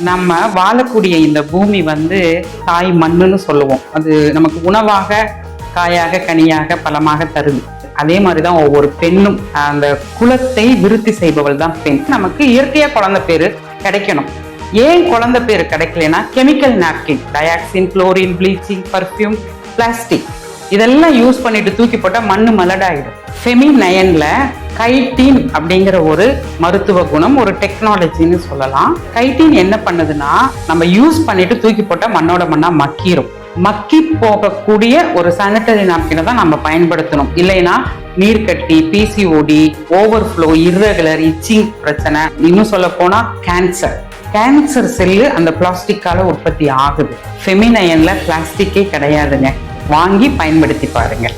நம்ம வாழக்கூடிய இந்த பூமி வந்து தாய் மண்ணுன்னு சொல்லுவோம். அது நமக்கு உணவாக, காயாக, கனியாக, பழமாக தருது. அதே மாதிரிதான் ஒவ்வொரு பெண்ணும். அந்த குலத்தை விருத்தி செய்பவள் தான் பெண். நமக்கு இயற்கையா குழந்தை பேரு கிடைக்கணும். ஏன் குழந்தை பேரு கிடைக்கலன்னா, chemical napkin, dioxin, chlorine, bleaching, perfume, plastic இதெல்லாம் யூஸ் பண்ணிட்டு தூக்கி போட்டா மண்ணு மலடாயிடும். ஃபெமிநயன்ல கைட்டின் அப்படிங்கிற ஒரு மருத்துவ குணம், ஒரு டெக்னாலஜின்னு சொல்லலாம். கைட்டின் என்ன பண்ணுதுன்னா, நம்ம யூஸ் பண்ணிட்டு தூக்கி போட்டா மண்ணோட மண்ணா மக்கிரும். மக்கி போகக்கூடிய ஒரு சானிட்டரி நாப்கினை தான் நம்ம பயன்படுத்தணும். இல்லைன்னா நீர்க்கட்டி, பிசிஓடி, ஓவர்ஃப்ளோ, இர்ரெகுலர், இச்சிங் பிரச்சனை, இன்னும் சொல்ல போனா கேன்சர் செல்லு அந்த பிளாஸ்டிக்கால உற்பத்தி ஆகுது. ஃபெமிநயன்ல பிளாஸ்டிக்கே கிடையாதுங்க. வாங்கி பயன்படுத்தி பாருங்க.